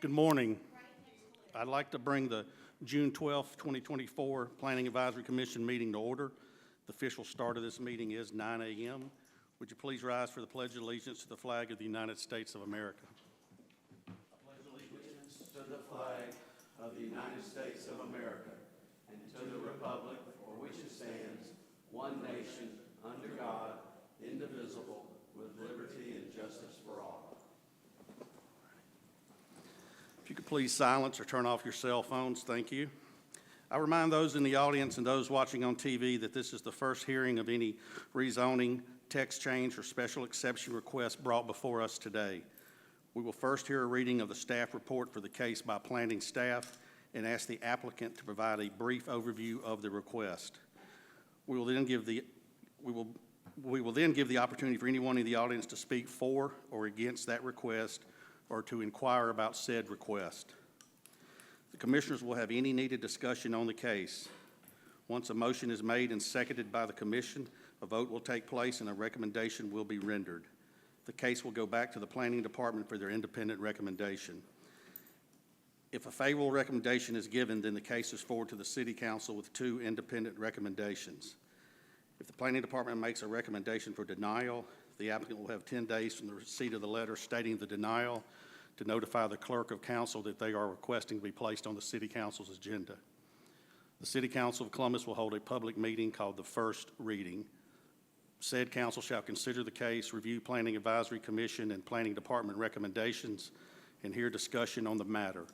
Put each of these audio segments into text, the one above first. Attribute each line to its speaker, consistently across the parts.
Speaker 1: Good morning. I'd like to bring the June 12th, 2024 Planning Advisory Commission meeting to order. The official start of this meeting is 9 a.m. Would you please rise for the Pledge of Allegiance to the flag of the United States of America? I pledge allegiance to the flag of the United States of America and to the republic for which it stands, one nation, under God, indivisible, with liberty and justice for all. If you could please silence or turn off your cell phones, thank you. I remind those in the audience and those watching on TV that this is the first hearing of any rezoning, text change, or special exception request brought before us today. We will first hear a reading of the staff report for the case by planning staff and ask the applicant to provide a brief overview of the request. We will then give the opportunity for anyone in the audience to speak for or against that request or to inquire about said request. The commissioners will have any needed discussion on the case. Once a motion is made and seconded by the commission, a vote will take place and a recommendation will be rendered. The case will go back to the planning department for their independent recommendation. If a favorable recommendation is given, then the case is forwarded to the city council with 2 independent recommendations. If the planning department makes a recommendation for denial, the applicant will have 10 days from the receipt of the letter stating the denial to notify the clerk of council that they are requesting to be placed on the city council's agenda. The City Council of Columbus will hold a public meeting called the first reading. Said council shall consider the case, review Planning Advisory Commission and Planning Department recommendations, and hear discussion on the matter.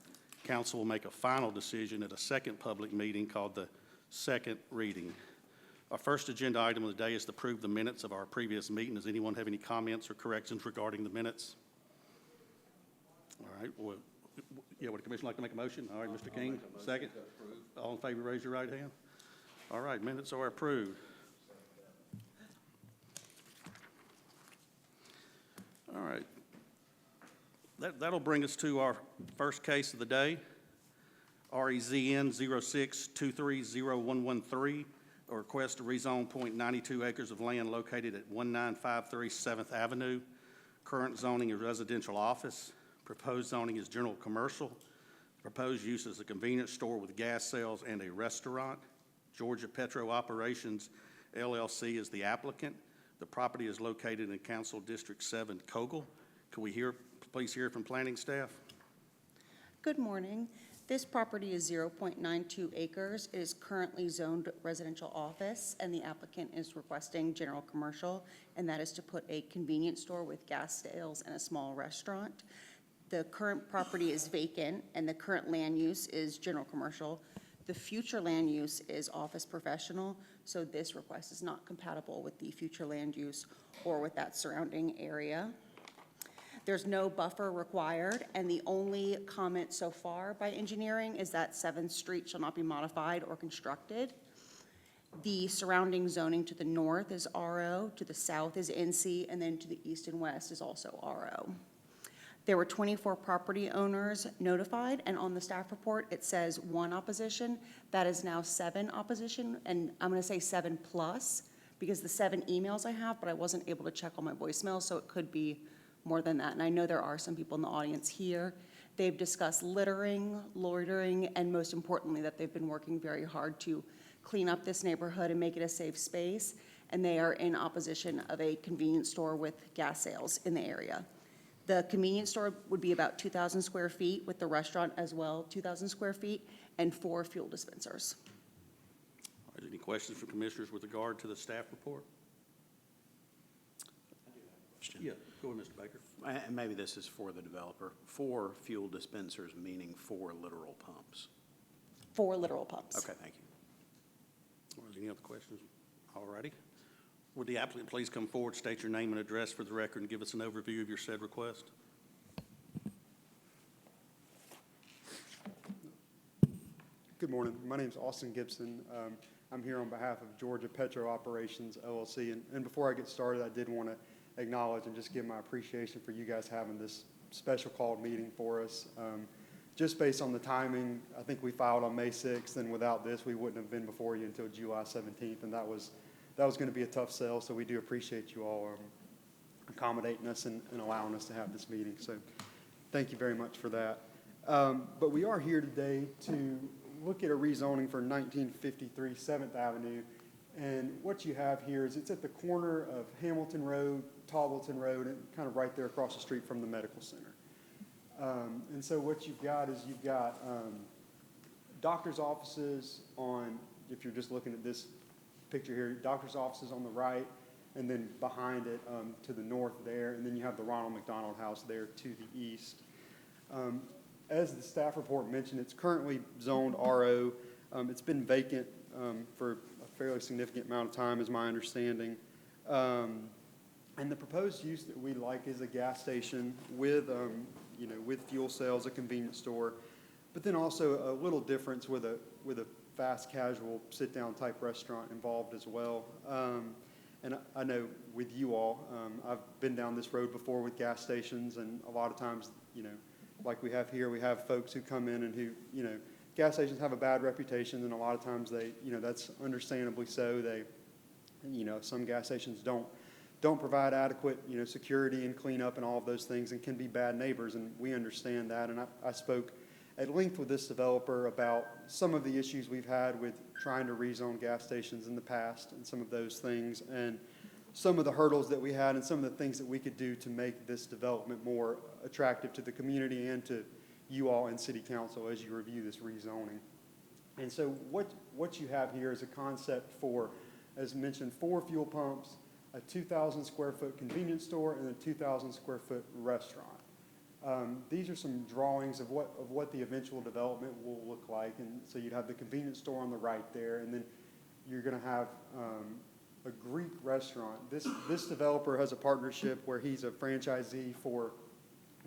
Speaker 1: Council will make a final decision at a second public meeting called the second reading. Our first agenda item of the day is to approve the minutes of our previous meeting. Does anyone have any comments or corrections regarding the minutes? All right. Well, yeah, would the commission like to make a motion? All right, Mr. King, second. All in favor, raise your right hand. All right, minutes are approved. All right. That'll bring us to our first case of the day, REZN 06230113, a request to rezone .92 acres of land located at 1953 7th Avenue. Current zoning is residential office. Proposed zoning is general commercial. Proposed use is a convenience store with gas sales and a restaurant. Georgia Petro Operations, LLC is the applicant. The property is located in Council District 7, Kogel. Can we please hear from planning staff?
Speaker 2: Good morning. This property is 0.92 acres. It is currently zoned residential office, and the applicant is requesting general commercial, and that is to put a convenience store with gas sales and a small restaurant. The current property is vacant, and the current land use is general commercial. The future land use is office professional, so this request is not compatible with the future land use or with that surrounding area. There's no buffer required, and the only comment so far by engineering is that 7th Street shall not be modified or constructed. The surrounding zoning to the north is RO, to the south is NC, and then to the east and west is also RO. There were 24 property owners notified, and on the staff report it says 1 opposition. That is now 7 opposition, and I'm going to say 7 plus because the 7 emails I have, but I wasn't able to check on my voicemail, so it could be more than that. And I know there are some people in the audience here. They've discussed littering, loitering, and most importantly that they've been working very hard to clean up this neighborhood and make it a safe space, and they are in opposition of a convenience store with gas sales in the area. The convenience store would be about 2,000 square feet, with the restaurant as well, 2,000 square feet, and 4 fuel dispensers.
Speaker 1: Are there any questions for commissioners with regard to the staff report? Yeah, go ahead, Mr. Baker.
Speaker 3: And maybe this is for the developer. 4 fuel dispensers, meaning 4 literal pumps.
Speaker 2: 4 literal pumps.
Speaker 3: Okay, thank you.
Speaker 1: Are there any other questions? All righty. Would the applicant please come forward, state your name and address for the record, and give us an overview of your said request?
Speaker 4: Good morning. My name is Austin Gibson. I'm here on behalf of Georgia Petro Operations, LLC. And before I get started, I did want to acknowledge and just give my appreciation for you guys having this special called meeting for us. Just based on the timing, I think we filed on May 6th, and without this, we wouldn't have been before you until July 17th, and that was going to be a tough sell, so we do appreciate you all accommodating us and allowing us to have this meeting. So thank you very much for that. But we are here today to look at a rezoning for 1953 7th Avenue. And what you have here is it's at the corner of Hamilton Road, Tarbleton Road, and kind of right there across the street from the medical center. And so what you've got is you've got doctor's offices on, if you're just looking at this picture here, doctor's offices on the right, and then behind it to the north there, and then you have the Ronald McDonald House there to the east. As the staff report mentioned, it's currently zoned RO. It's been vacant for a fairly significant amount of time, is my understanding. And the proposed use that we like is a gas station with, with fuel cells, a convenience store, but then also a little difference with a fast casual sit-down type restaurant involved as well. And I know with you all, I've been down this road before with gas stations, and a lot of times, like we have here, we have folks who come in and who, gas stations have a bad reputation, and a lot of times they, that's understandably so. They, some gas stations don't provide adequate, security and cleanup and all of those things, and can be bad neighbors, and we understand that. And I spoke at length with this developer about some of the issues we've had with trying to rezone gas stations in the past and some of those things, and some of the hurdles that we had and some of the things that we could do to make this development more attractive to the community and to you all and City Council as you review this rezoning. And so what you have here is a concept for, as mentioned, 4 fuel pumps, a 2,000 square foot convenience store, and a 2,000 square foot restaurant. These are some drawings of what the eventual development will look like. And so you'd have the convenience store on the right there, and then you're going to have a Greek restaurant. This developer has a partnership where he's a franchisee for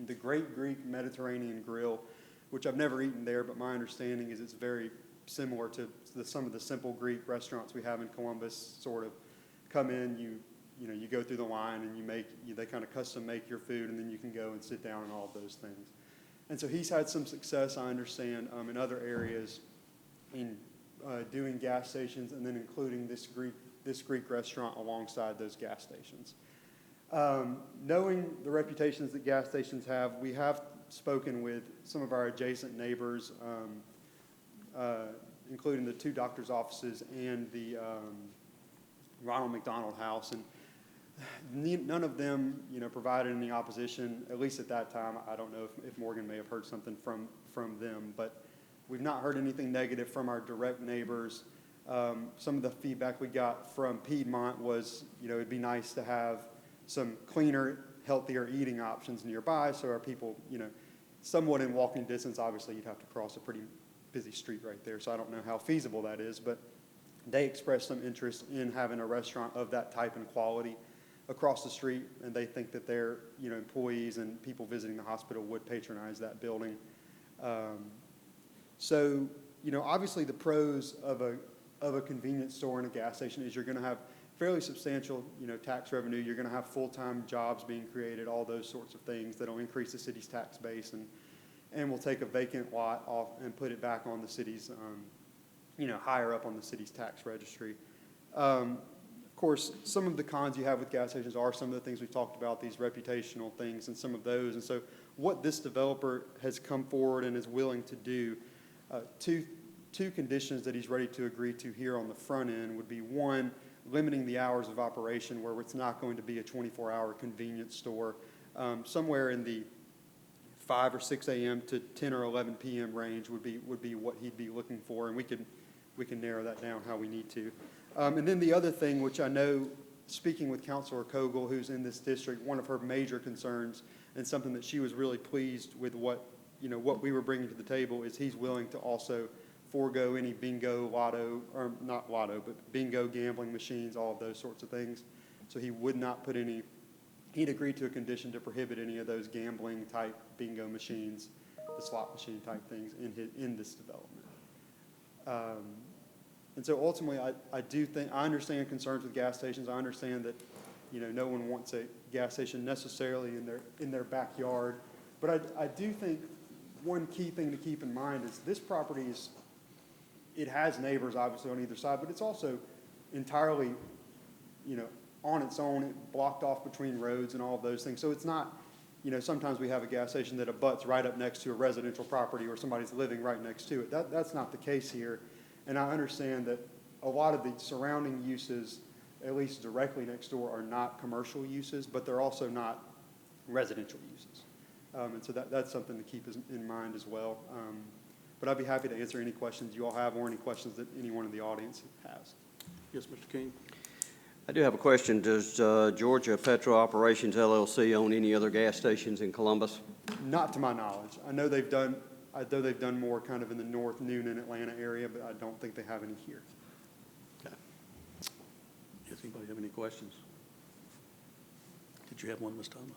Speaker 4: the Great Greek Mediterranean Grill, which I've never eaten there, but my understanding is it's very similar to some of the simple Greek restaurants we have in Columbus. Sort of come in, you go through the line and they kind of custom make your food, and then you can go and sit down and all of those things. And so he's had some success, I understand, in other areas in doing gas stations, and then including this Greek restaurant alongside those gas stations. Knowing the reputations that gas stations have, we have spoken with some of our adjacent neighbors, including the 2 doctor's offices and the Ronald McDonald House, and none of them, provided any opposition, at least at that time. I don't know if Morgan may have heard something from them, but we've not heard anything negative from our direct neighbors. Some of the feedback we got from Piedmont was, it'd be nice to have some cleaner, healthier eating options nearby, so our people, somewhat in walking distance. Obviously, you'd have to cross a pretty busy street right there, so I don't know how feasible that is, but they expressed some interest in having a restaurant of that type and quality across the street, and they think that their employees and people visiting the hospital would patronize that building. So obviously the pros of a convenience store and a gas station is you're going to have fairly substantial tax revenue. You're going to have full-time jobs being created, all those sorts of things that'll increase the city's tax base, and will take a vacant lot off and put it back on the city's higher up on the city's tax registry. Of course, some of the cons you have with gas stations are some of the things we've talked about, these reputational things and some of those. And so what this developer has come forward and is willing to do, two conditions that he's ready to agree to here on the front end would be, 1, limiting the hours of operation where it's not going to be a 24-hour convenience store, somewhere in the 5 or 6 a.m. to 10 or 11 p.m. range would be what he'd be looking for, and we can narrow that down how we need to. And then the other thing, which I know, speaking with Councilor Kogel, who's in this district, one of her major concerns and something that she was really pleased with what we were bringing to the table, is he's willing to also forego any bingo, lotto, or not lotto, but bingo gambling machines, all of those sorts of things. So he would not put any, he'd agree to a condition to prohibit any of those gambling type bingo machines, the slot machine type things in this development. And so ultimately, I understand concerns with gas stations. I understand that, no one wants a gas station necessarily in their backyard. But I do think one key thing to keep in mind is this property it has neighbors obviously on either side, but it's also entirely, on its own, blocked off between roads and all of those things. So it's not you know, sometimes we have a gas station that abuts right up next to a residential property or somebody's living right next to it. That's not the case here. And I understand that a lot of the surrounding uses, at least directly next door, are not commercial uses, but they're also not residential uses. And so that's something to keep in mind as well. But I'd be happy to answer any questions you all have or any questions that anyone in the audience has.
Speaker 1: Yes, Mr. King?
Speaker 5: I do have a question. Does Georgia Petro Operations LLC own any other gas stations in Columbus?
Speaker 4: Not to my knowledge. I know they've done more kind of in the North Newnan, Atlanta area, but I don't think they have any here.
Speaker 1: Okay. Does anybody have any questions? Did you have one, Ms. Thomas?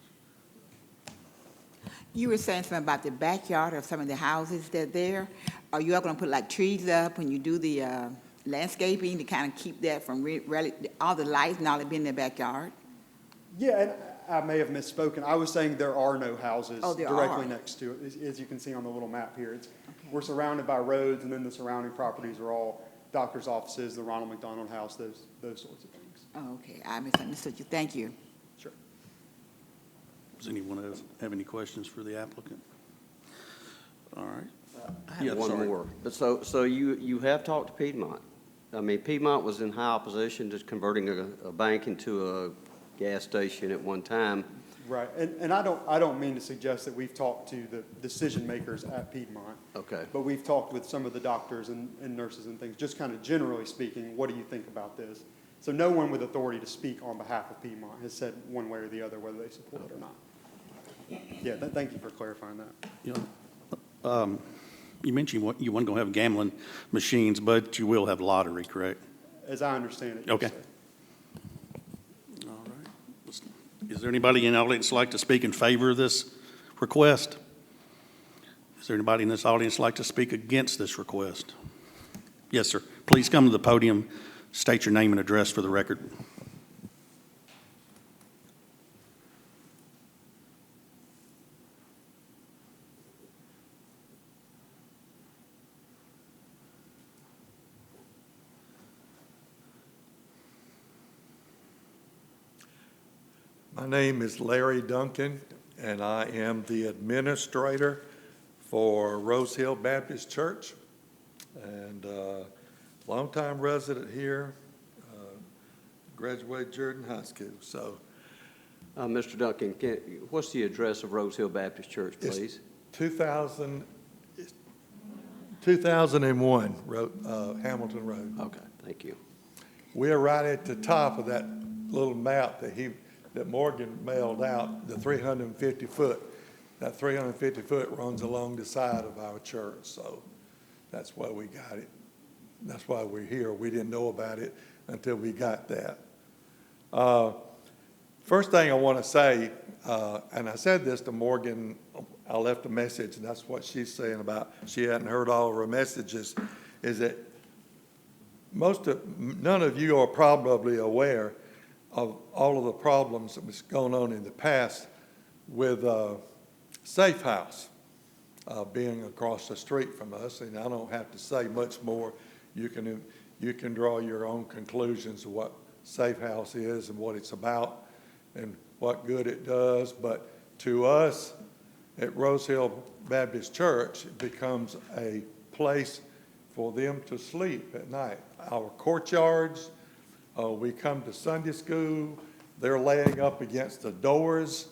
Speaker 6: You were saying something about the backyard of some of the houses that are there. Are you all going to put like trees up when you do the landscaping to kind of keep that from all the lights and all that being in the backyard?
Speaker 4: Yeah, and I may have misspoken. I was saying there are no houses
Speaker 6: Oh, there
Speaker 4: directly
Speaker 6: are.
Speaker 4: next to it, as you can see on the little map here.
Speaker 6: Okay.
Speaker 4: We're surrounded by roads, and then the surrounding properties are all doctor's offices, the Ronald McDonald House, those sorts of things.
Speaker 6: Oh, okay, I misunderstood you. Thank you.
Speaker 4: Sure.
Speaker 1: Does anyone else have any questions for the applicant? All right.
Speaker 5: I
Speaker 1: Yeah,
Speaker 5: have one
Speaker 1: sorry.
Speaker 5: more. But so you have talked to Piedmont. I mean, Piedmont was in high opposition to converting a bank into a gas station at one time.
Speaker 4: Right, and I don't mean to suggest that we've talked to the decision makers at Piedmont.
Speaker 5: Okay.
Speaker 4: But we've talked with some of the doctors and nurses and things, just kind of generally speaking, what do you think about this? So no one with authority to speak on behalf of Piedmont has said one way or the other whether they support it or not. Yeah, thank you for clarifying that.
Speaker 1: You know, you mentioned you weren't going to have gambling machines, but you will have lottery, correct?
Speaker 4: As I understand it, yes,
Speaker 1: Okay.
Speaker 4: sir.
Speaker 1: All right. Is there anybody in the audience like to speak in favor of this request? Is there anybody in this audience like to speak against this request? Yes, sir. Please come to the podium, state your name and address for the record.
Speaker 7: My name is Larry Duncan, and I am the administrator for Rose Hill Baptist Church, and longtime resident here, graduated Jordan High School. So
Speaker 5: Mr. Duncan, what's the address of Rose Hill Baptist Church,
Speaker 7: It's
Speaker 5: please?
Speaker 7: 2001 Hamilton Road.
Speaker 5: Okay, thank you.
Speaker 7: We're right at the top of that little map that Morgan mailed out, the 350 foot. That 350 foot runs along the side of our church, so that's why we got it. That's why we're here. We didn't know about it until we got that. First thing I want to say, and I said this to Morgan, I left a message, and that's what she's saying about she hadn't heard all of her messages, is that none of you are probably aware of all of the problems that was going on in the past with Safe House being across the street from us, and I don't have to say much more. You can draw your own conclusions of what Safe House is and what it's about and what good it does. But to us at Rose Hill Baptist Church, it becomes a place for them to sleep at night. Our courtyards, we come to Sunday school, they're laying up against the doors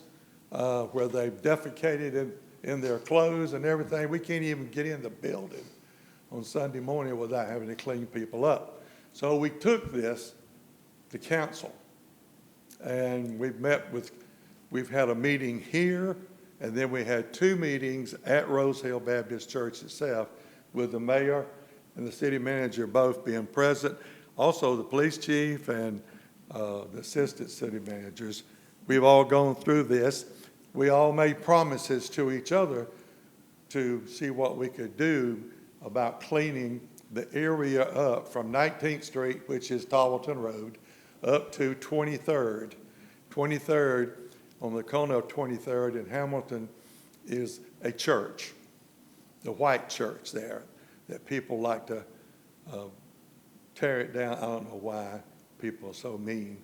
Speaker 7: where they've defecated in their clothes and everything. We can't even get in the building on Sunday morning without having to clean people up. So we took this to council, and we've had a meeting here, and then we had 2 meetings at Rose Hill Baptist Church itself with the mayor and the city manager both being present, also the police chief and the assistant city managers. We've all gone through this. We all made promises to each other to see what we could do about cleaning the area up from 19th Street, which is Tarleton Road, up to 23rd. 23rd, on the corner of 23rd in Hamilton, is a church, the white church there, that people like to tear it down. I don't know why people are so mean.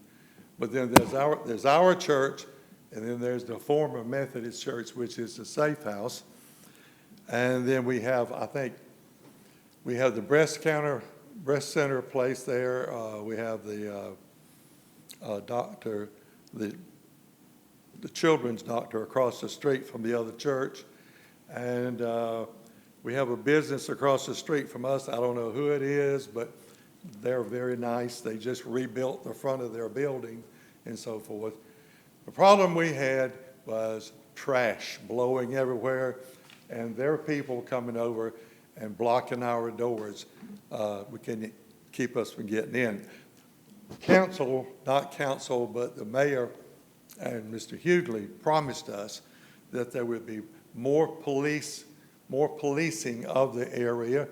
Speaker 7: But then there's our church, And then there's the former Methodist church, which is the Safe House. And then we have, I think, we have the breast center place there. We have the doctor, the children's doctor across the street from the other church. And we have a business across the street from us. I don't know who it is, but they're very nice. They just rebuilt the front of their building and so forth. The problem we had was trash blowing everywhere, and there are people coming over and blocking our doors. We couldn't keep us from getting in. Council, not council, but the mayor and Mr. Hughley promised us that there would be more policing of the area,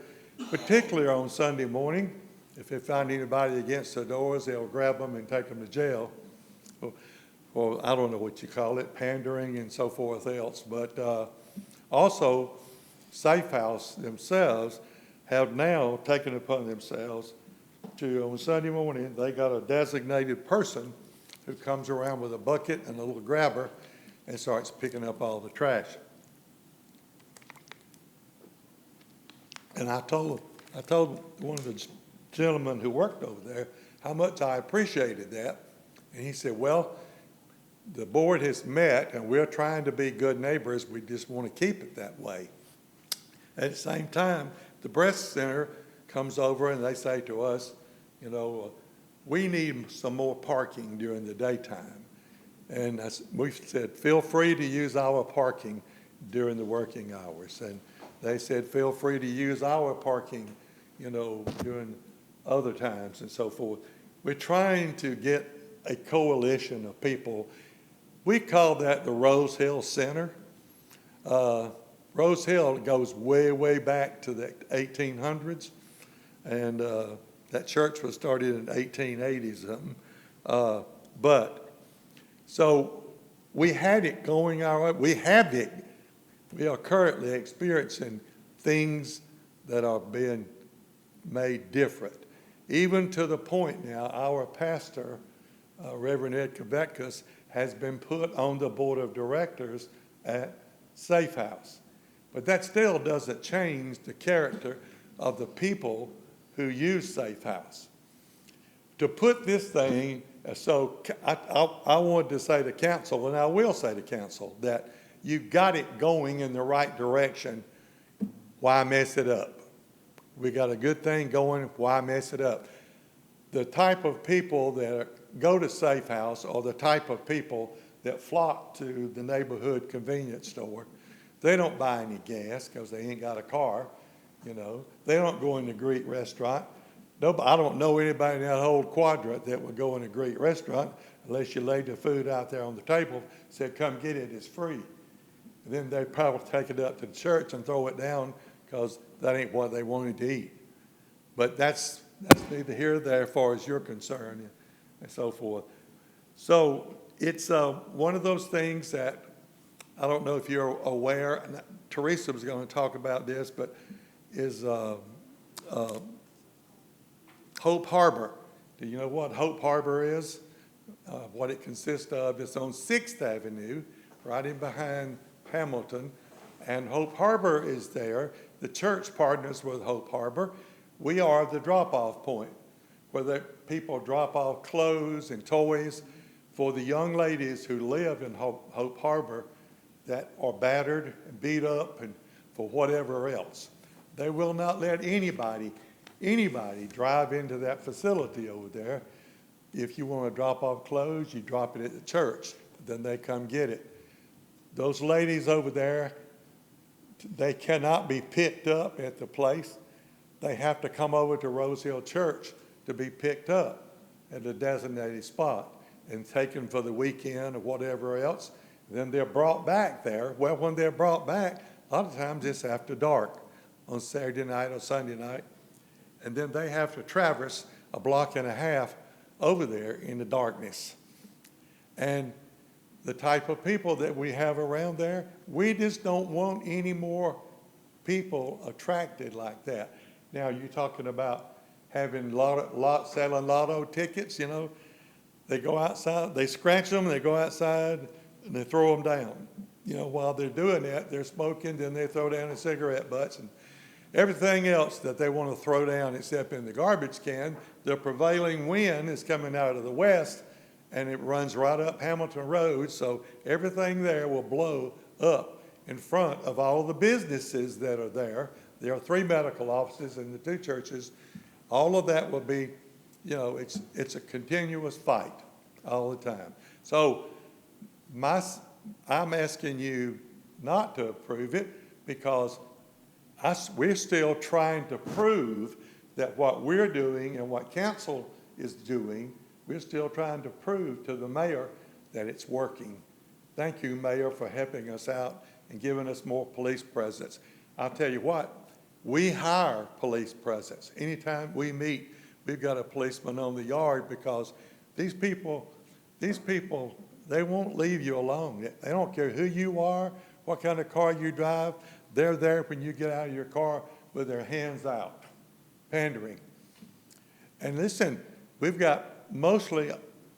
Speaker 7: particularly on Sunday morning. If they find anybody against the doors, they'll grab them and take them to jail. Or I don't know what you call it, pandering and so forth else. But also, Safe House themselves have now taken upon themselves to, on Sunday morning, they got a designated person who comes around with a bucket and a little grabber and starts picking up all the trash. And I told one of the gentlemen who worked over there how much I appreciated that. And he said, well, the board has met and we're trying to be good neighbors. We just want to keep it that way. At the same time, the breast center comes over and they say to us, you know, we need some more parking during the daytime. And we said, feel free to use our parking during the working hours. And they said, feel free to use our parking, you know, during other times and so forth. We're trying to get a coalition of people. We call that the Rose Hill Center. Rose Hill goes way, way back to the 1800s. And that church was started in 1880 something. But so we had it going our way. We have it. We are currently experiencing things that are being made different. Even to the point now, our pastor, Reverend Ed Kvetkus, has been put on the board of directors at Safe House. But that still doesn't change the character of the people who use Safe House. To put this thing, so I wanted to say to council, and I will say to council, that you got it going in the right direction. Why mess it up? We got a good thing going. Why mess it up? The type of people that go to Safe House are the type of people that flock to the neighborhood convenience store. They don't buy any gas because they ain't got a car, you know. They don't go in the Greek restaurant. I don't know anybody in that whole quadrant that would go in a Greek restaurant unless you laid the food out there on the table, said, come get it, it's free. And then they'd probably take it up to the church and throw it down because that ain't what they wanted to eat. But that's neither here nor there as far as you're concerned and so forth. So it's one of those things that I don't know if you're aware, and Teresa was going to talk about this, but is Hope Harbor. Do you know what Hope Harbor is? What it consists of? It's on 6th Avenue, right in behind Hamilton, and Hope Harbor is there. The church partners with Hope Harbor. We are the drop-off point where the people drop off clothes and toys for the young ladies who live in Hope Harbor that are battered and beat up and for whatever else. They will not let anybody drive into that facility over there. If you want to drop off clothes, you drop it at the church. Then they come get it. Those ladies over there, they cannot be picked up at the place. They have to come over to Rose Hill Church to be picked up at a designated spot and taken for the weekend or whatever else. Then they're brought back there. Well, when they're brought back, a lot of times it's after dark on Saturday night or Sunday night. And then they have to traverse a block and a half over there in the darkness. And the type of people that we have around there, we just don't want any more people attracted like that. Now, you're talking about having selling lotto tickets, you know. They go outside, they scratch them, they go outside, and they throw them down. You know, while they're doing that, they're smoking, then they throw down the cigarette butts and everything else that they want to throw down except in the garbage can. The prevailing wind is coming out of the west, and it runs right up Hamilton Road, so everything there will blow up in front of all the businesses that are there. There are 3 medical offices and the 2 churches. All of that will be, you know, it's a continuous fight all the time. So I'm asking you not to approve it because we're still trying to prove that what we're doing and what council is doing, we're still trying to prove to the mayor that it's working. Thank you, Mayor, for helping us out and giving us more police presence. I'll tell you what, we hire police presence. Anytime we meet, we've got a policeman on the yard because these people, they won't leave you alone. They don't care who you are, what kind of car you drive. They're there when you get out of your car with their hands out, pandering. And listen, we've got mostly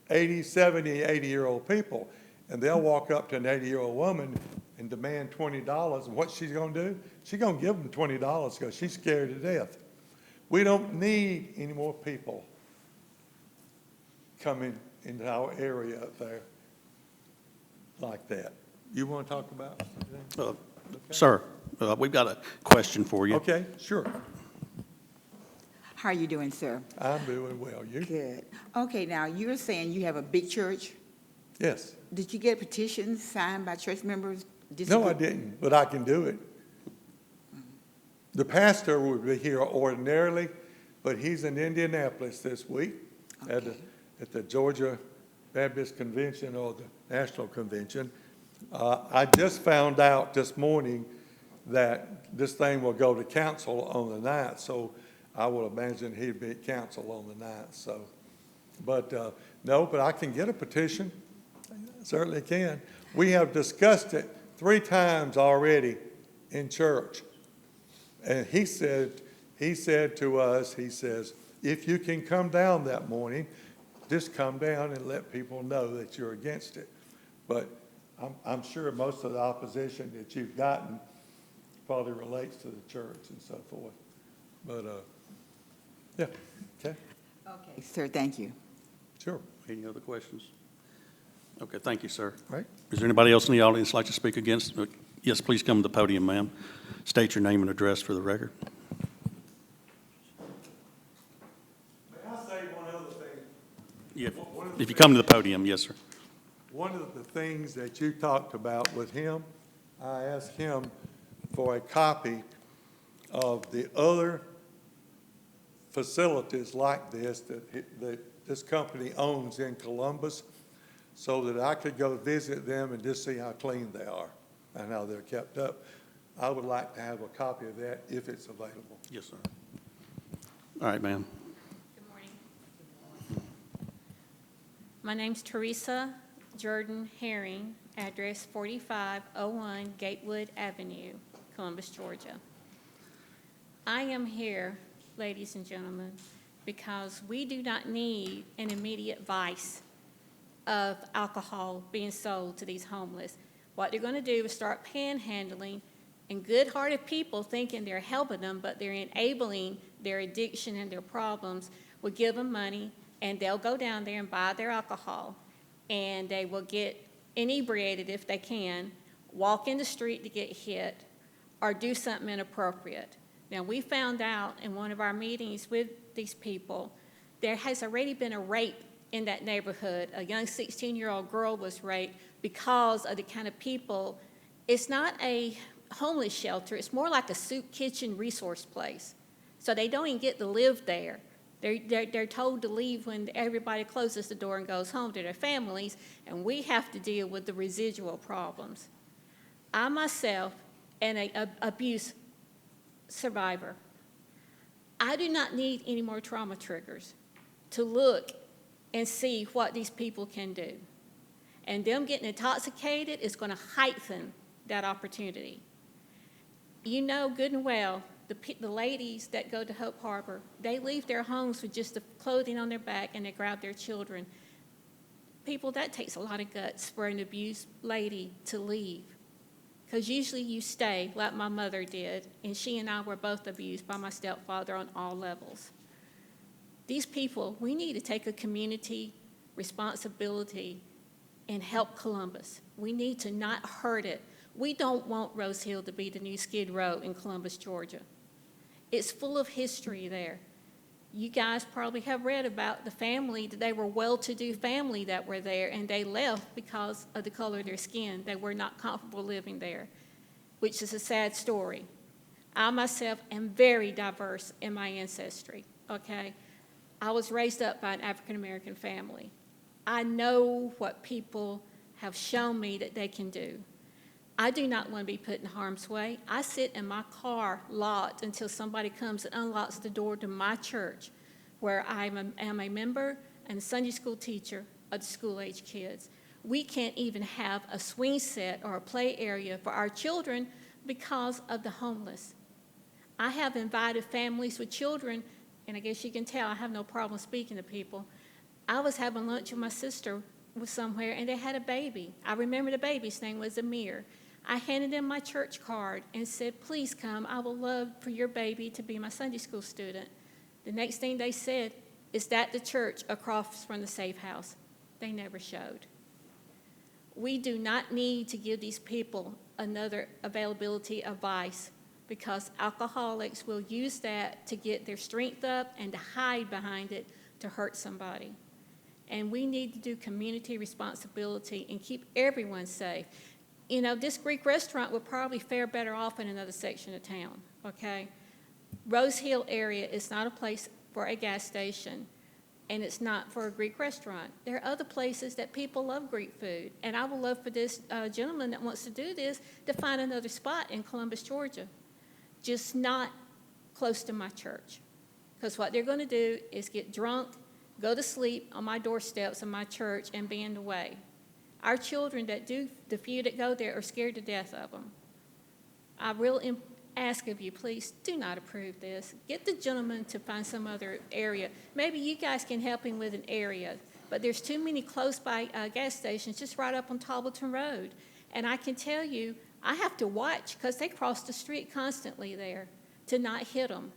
Speaker 7: 80, 70, 80-year-old people, and they'll walk up to an 80-year-old woman and demand $20. And what she's going to do? She's going to give them $20 because she's scared to death. We don't need any more people coming into our area up there like that. You want to talk about something?
Speaker 1: Sir, we've got a question for you.
Speaker 7: Okay, sure.
Speaker 6: How are you doing, sir?
Speaker 7: I'm doing well. You?
Speaker 6: Good. Okay, now, you're saying you have a big church.
Speaker 7: Yes.
Speaker 6: Did you get petitions signed by church members?
Speaker 7: No, I didn't, but I can do it. The pastor would be here ordinarily, but he's in Indianapolis this week at the Georgia Baptist Convention or the National Convention. I just found out this morning that this thing will go to council on the 9th, so I would imagine he'd be at council on the 9th. So, but no, but I can get a petition. Certainly can. We have discussed it 3 times already in church. And he said to us, he says, if you can come down that morning, just come down and let people know that you're against it. But I'm sure most of the opposition that you've gotten probably relates to the church and so forth. But, yeah, okay,
Speaker 6: Okay, sir, thank you.
Speaker 7: sure.
Speaker 1: Any other questions? Okay, thank you, sir.
Speaker 7: Right.
Speaker 1: Is there anybody else in the audience like to speak against? Yes, please come to the podium, ma'am. State your name and address for the record.
Speaker 7: May I say one other thing?
Speaker 1: Yeah, if you come to the podium, yes, sir.
Speaker 7: One of the things that you talked about with him, I asked him for a copy of the other facilities like this that this company owns in Columbus so that I could go visit them and just see how clean they are and how they're kept up. I would like to have a copy of that if it's available.
Speaker 1: Yes, sir. All right, ma'am.
Speaker 8: Good morning. My name's Teresa Jordan Herring, address 4501 Gatewood Avenue, Columbus, Georgia. I am here, ladies and gentlemen, because we do not need an immediate vice of alcohol being sold to these homeless. What they're going to do is start panhandling, and good-hearted people thinking they're helping them, but they're enabling their addiction and their problems, will give them money, and they'll go down there and buy their alcohol, and they will get inebriated if they can, walk in the street to get hit, or do something inappropriate. Now, we found out in one of our meetings with these people, there has already been a rape in that neighborhood. A young 16-year-old girl was raped because of the kind of people. It's not a homeless shelter. It's more like a soup kitchen resource place. So they don't even get to live there. They're told to leave when everybody closes the door and goes home to their families, and we have to deal with the residual problems. I myself am an abuse survivor. I do not need any more trauma triggers to look and see what these people can do. And them getting intoxicated is going to heighten that opportunity. You know good and well, the ladies that go to Hope Harbor, they leave their homes with just the clothing on their back and they grab their children. people, that takes a lot of guts for an abused lady to leave. Because usually you stay, like my mother did, and she and I were both abused by my stepfather on all levels. These people, we need to take a community responsibility and help Columbus. We need to not hurt it. We don't want Rose Hill to be the new Skid Row in Columbus, Georgia. It's full of history there. You guys probably have read about the family, that they were well-to-do family that were there, and they left because of the color of their skin. They were not comfortable living there, which is a sad story. I myself am very diverse in my ancestry, okay? I was raised up by an African-American family. I know what people have shown me that they can do. I do not want to be put in harm's way. I sit in my car locked until somebody comes and unlocks the door to my church, where I am a member and a Sunday school teacher of the school-age kids. We can't even have a swing set or a play area for our children because of the homeless. I have invited families with children, and I guess you can tell I have no problem speaking to people. I was having lunch with my sister was somewhere, and they had a baby. I remember the baby's name was Amir. I handed them my church card and said, please come. I would love for your baby to be my Sunday school student. The next thing they said, is that the church across from the safe house? They never showed. We do not need to give these people another availability of vice, because alcoholics will use that to get their strength up and to hide behind it to hurt somebody. And we need to do community responsibility and keep everyone safe. You know, this Greek restaurant would probably fare better off in another section of town, okay? Rose Hill area is not a place for a gas station, and it's not for a Greek restaurant. There are other places that people love Greek food, and I would love for this gentleman that wants to do this to find another spot in Columbus, Georgia, just not close to my church. Because what they're going to do is get drunk, go to sleep on my doorsteps of my church, and be in the way. Our children that do, the few that go there, are scared to death of them. I really ask of you, please do not approve this. Get the gentleman to find some other area. Maybe you guys can help him with an area, but there's too many close by gas stations just right up on Tobbleton Road. And I can tell you, I have to watch because they cross the street constantly there to not hit them.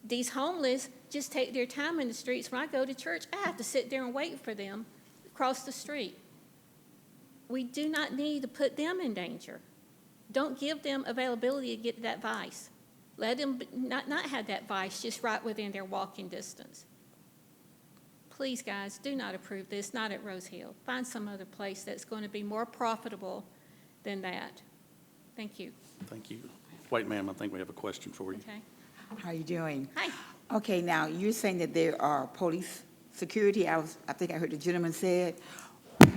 Speaker 8: These homeless just take their time in the streets. When I go to church, I have to sit there and wait for them to cross the street. We do not need to put them in danger. Don't give them availability to get that vice. Let them not have that vice just right within their walking distance. Please, guys, do not approve this, not at Rose Hill. Find some other place that's going to be more profitable than that. Thank you.
Speaker 1: Thank you. Wait, ma'am, I think we have a question for you.
Speaker 8: Okay.
Speaker 6: How are you doing?
Speaker 8: Hi.
Speaker 6: Okay, now, you're saying that there are police security. I think I heard the gentleman said.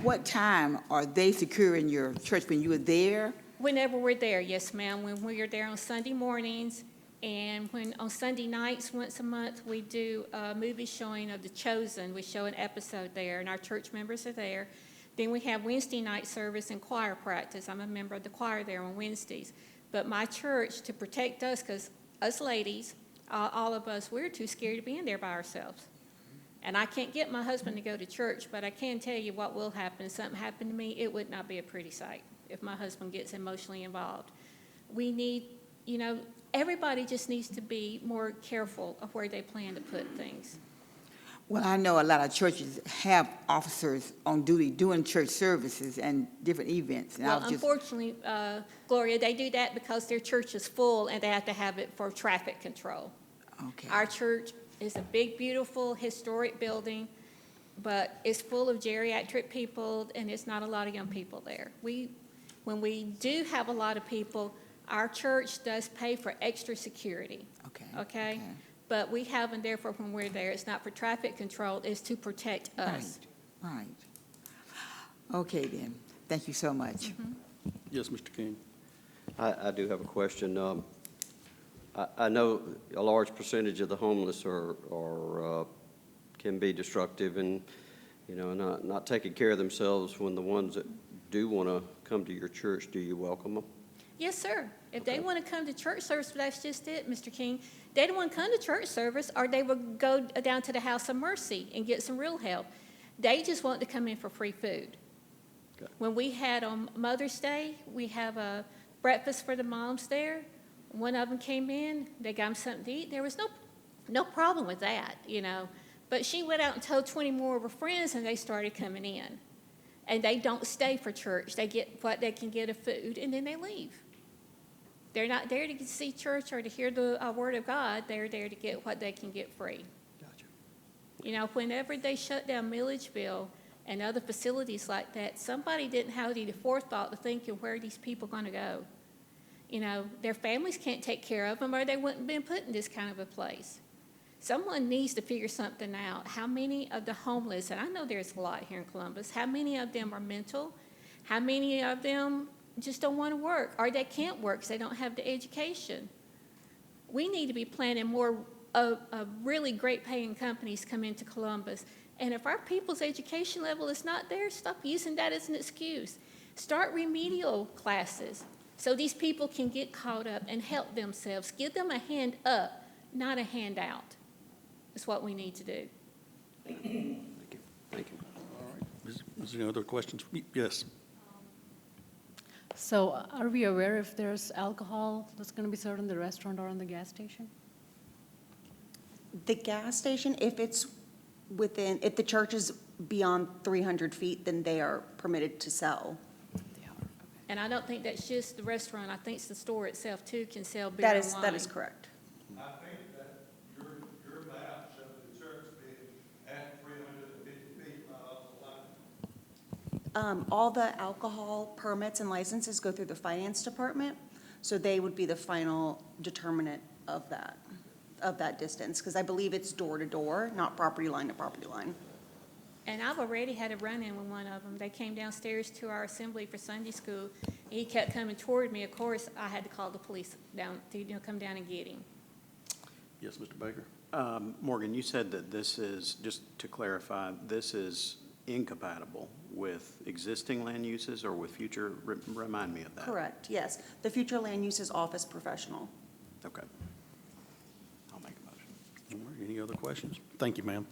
Speaker 6: What time are they securing your church when you were there?
Speaker 8: Whenever we're there, yes, ma'am. When we are there on Sunday mornings, and when on Sunday nights, once a month, we do a movie showing of The Chosen. We show an episode there, and our church members are there. Then we have Wednesday night service and choir practice. I'm a member of the choir there on Wednesdays. But my church, to protect us, because us ladies, all of us, we're too scared to be in there by ourselves. And I can't get my husband to go to church, but I can tell you what will happen. If something happened to me, it would not be a pretty sight if my husband gets emotionally involved. We need, you know, everybody just needs to be more careful of where they plan to put things.
Speaker 6: Well, I know a lot of churches have officers on duty doing church services and different events. And
Speaker 8: Well, unfortunately, Gloria, they do that because their church is full and they have to have it for traffic control.
Speaker 6: Okay.
Speaker 8: Our church is a big, beautiful, historic building, but it's full of geriatric people, and it's not a lot of young people there. When we do have a lot of people, our church does pay for extra security. Okay? But we have them there for when we're there. It's not for traffic control, it's to protect us.
Speaker 6: Right. Okay, then. Thank you so much.
Speaker 1: Yes, Mr. King.
Speaker 5: I do have a question. I know a large percentage of the homeless can be destructive and, you know, not taking care of themselves. When the ones that do want to come to your church, do you welcome them?
Speaker 8: Yes, sir. If they want to come to church service, that's just it, Mr. King. They don't want to come to church service, or they would go down to the House of Mercy and get some real help. They just want to come in for free food.
Speaker 5: Okay.
Speaker 8: When we had on Mother's Day, we have a breakfast for the moms there. One of them came in, they got them something to eat. There was no problem with that, you know. But she went out and told 20 more of her friends, and they started coming in. And they don't stay for church. They get what they can get of food, and then they leave. They're not there to see church or to hear the word of God. They're there to get what they can get free.
Speaker 5: Gotcha.
Speaker 8: You know, whenever they shut down Milledgeville and other facilities like that, somebody didn't have the forethought to think of where these people are going to go. You know, their families can't take care of them, or they wouldn't have been put in this kind of a place. Someone needs to figure something out. How many of the homeless, and I know there's a lot here in Columbus, how many of them are mental? How many of them just don't want to work, or they can't work because they don't have the education? We need to be planning more of really great paying companies come into Columbus. And if our people's education level is not there, stop using that as an excuse. Start remedial classes so these people can get caught up and help themselves. Give them a hand up, not a handout. That's what we need to do.
Speaker 5: Thank you. Thank you.
Speaker 1: Is there any other questions? Yes.
Speaker 9: So are we aware if there's alcohol that's going to be served in the restaurant or in the gas station?
Speaker 2: The gas station, if it's within, if the church is beyond 300 feet, then they are permitted to sell.
Speaker 8: And I don't think that's just the restaurant. I think it's the store itself, too, can sell beer and wine.
Speaker 2: That is correct.
Speaker 7: I think that your map showed the church being at 350 feet, not off the line.
Speaker 2: All the alcohol permits and licenses go through the finance department, so they would be the final determinant of that distance, because I believe it's door to door, not property line to property line.
Speaker 8: And I've already had a run-in with one of them. They came downstairs to our assembly for Sunday school. He kept coming toward me. Of course, I had to call the police down to, come down and get him.
Speaker 1: Yes, Mr. Baker?
Speaker 3: Morgan, you said that this is, just to clarify, this is incompatible with existing land uses or with future, remind me of that.
Speaker 2: Correct, yes. The future land use is office professional.
Speaker 3: Okay. I'll make a motion.
Speaker 1: All right, any other questions? Thank you, ma'am.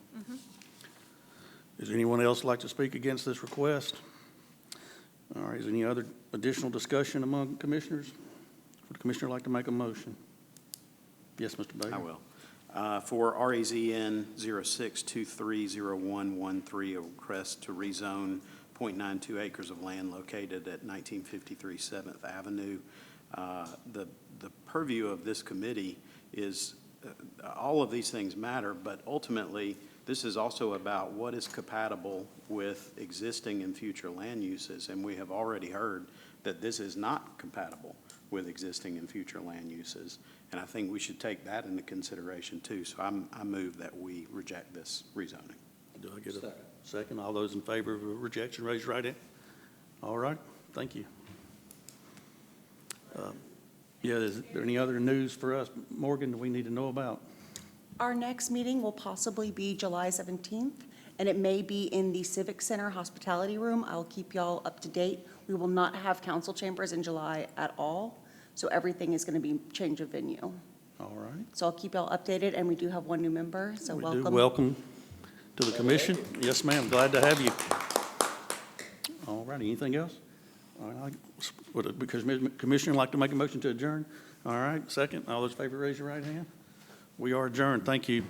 Speaker 1: Is there anyone else like to speak against this request? All right, is there any other additional discussion among commissioners? Would the commissioner like to make a motion? Yes, Mr. Baker?
Speaker 3: I will. For RAZN 06230113, a request to rezone .92 acres of land located at 1953 7th Avenue. The purview of this committee is, all of these things matter, but ultimately, this is also about what is compatible with existing and future land uses, and we have already heard that this is not compatible with existing and future land uses, and I think we should take that into consideration too. So I move that we reject this rezoning.
Speaker 1: Do I get a second? All those in favor of rejection, raise your right hand. All right, thank you. Yeah, is there any other news for us, Morgan, that we need to know about?
Speaker 2: Our next meeting will possibly be July 17th, and it may be in the Civic Center Hospitality Room. I'll keep y'all up to date. We will not have council chambers in July at all, so everything is going to be change of venue.
Speaker 1: All right.
Speaker 2: So I'll keep y'all updated, and we do have one new member, so
Speaker 1: We
Speaker 2: welcome.
Speaker 1: do welcome to the commission. Yes, ma'am, glad to have you. All right, anything else? All right, would the commissioner like to make a motion to adjourn? All right, second, all those in favor, raise your right hand. We are adjourned, thank you.